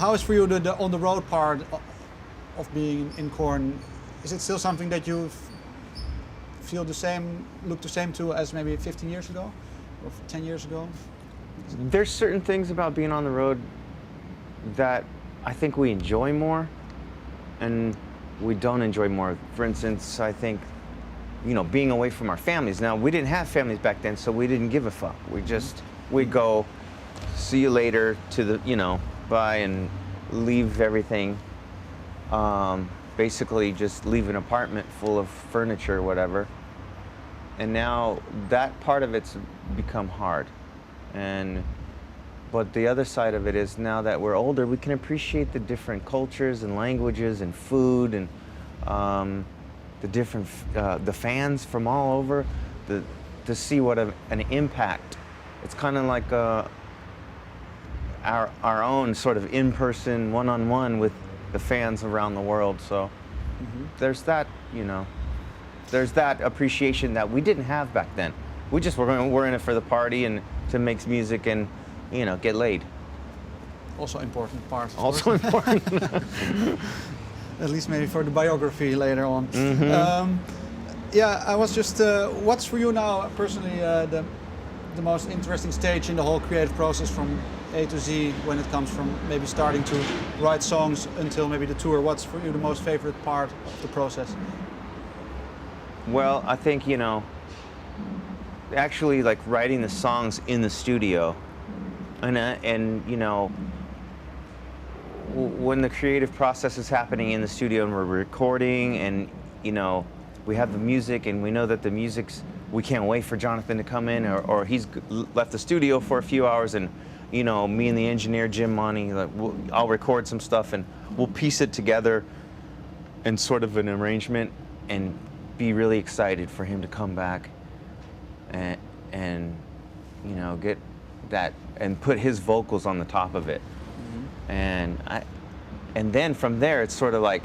how is for you the on the road part of being in Korn? Is it still something that you feel the same, look the same to as maybe 15 years ago or 10 years ago? There's certain things about being on the road that I think we enjoy more and we don't enjoy more. For instance, I think, you know, being away from our families. Now, we didn't have families back then, so we didn't give a fuck. We'd go, see you later to the, you know, bye, and leave everything. Basically just leave an apartment full of furniture or whatever. And now that part of it's become hard. But the other side of it is now that we're older, we can appreciate the different cultures and languages and food and the different, the fans from all over, to see what an impact. It's kind of like our own sort of in-person, one-on-one with the fans around the world. So there's that, you know, there's that appreciation that we didn't have back then. We're in it for the party and to make music and, you know, get laid. Also important part. Also important. At least maybe for the biography later on. Yeah, I was just, what's for you now personally the most interesting stage in the whole creative process from A to Z, when it comes from maybe starting to write songs until maybe the tour? What's for you the most favorite part of the process? Well, I think, you know, actually like writing the songs in the studio, and you know, when the creative process is happening in the studio and we're recording, and you know, we have the music and we know that the music's, we can't wait for Jonathan to come in, or he's left the studio for a few hours, and you know, me and the engineer Jim Monty, like, I'll record some stuff and we'll piece it together in sort of an arrangement and be really excited for him to come back and you know, get that and put his vocals on the top of it. And then from there it's sort of like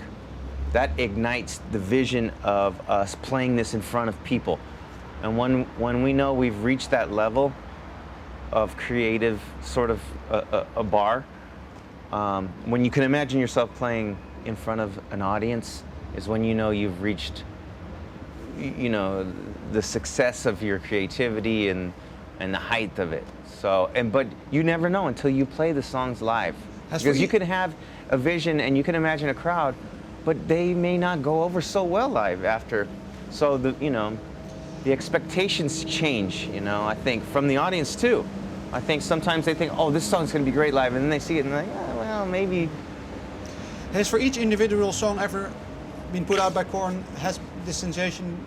that ignites the vision of us playing this in front of people. And when we know we've reached that level of creative sort of a bar, when you can imagine yourself playing in front of an audience is when you know you've reached, you know, the success of your creativity and the height of it. So, but you never know until you play the songs live. Because you can have a vision and you can imagine a crowd, but they may not go over so well live after. So you know, the expectations change, you know, I think, from the audience too. I think sometimes they think, oh, this song's gonna be great live, and then they see it and they're like, oh, well, maybe. Has for each individual song ever been put out by Korn, has this sensation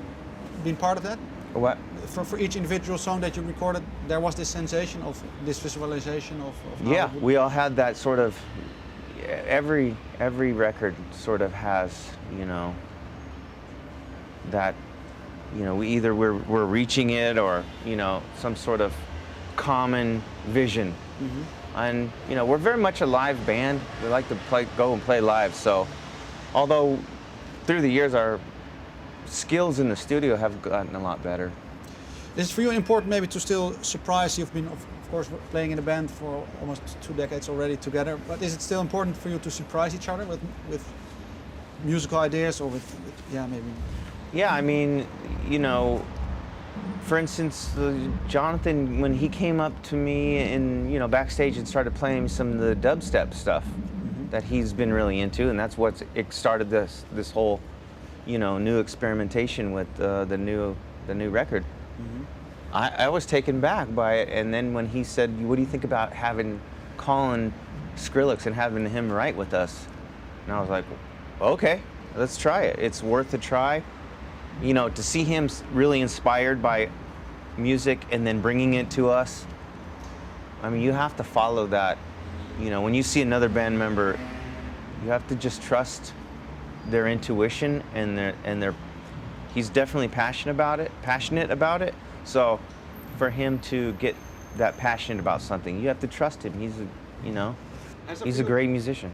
been part of that? What? For each individual song that you recorded, there was this sensation of this visualization of yeah, we all had that sort of, every record sort of has, you know, that, you know, we're reaching it, or, you know, some sort of common vision. And, you know, we're very much a live band. We like to go and play live. So, although through the years our skills in the studio have gotten a lot better. Is it for you important maybe to still surprise? You've been, of course, playing in a band for almost 2 decades already together, but is it still important for you to surprise each other with musical ideas, or with yeah, maybe? Yeah, I mean, you know, for instance, Jonathan, when he came up to me in, you know, backstage and started playing some of the dubstep stuff that he's been really into, and that's what started this whole, you know, new experimentation with the new record. I was taken back by it, and then when he said, what do you think about having Colin Skrillex and having him write with us? And I was like, okay, let's try it. It's worth a try. You know, to see him really inspired by music and then bringing it to us. I mean, you have to follow that. You know, when you see another band member, you have to just trust their intuition and he's definitely passionate about it. So for him to get that passionate about something, you have to trust him. He's a great musician.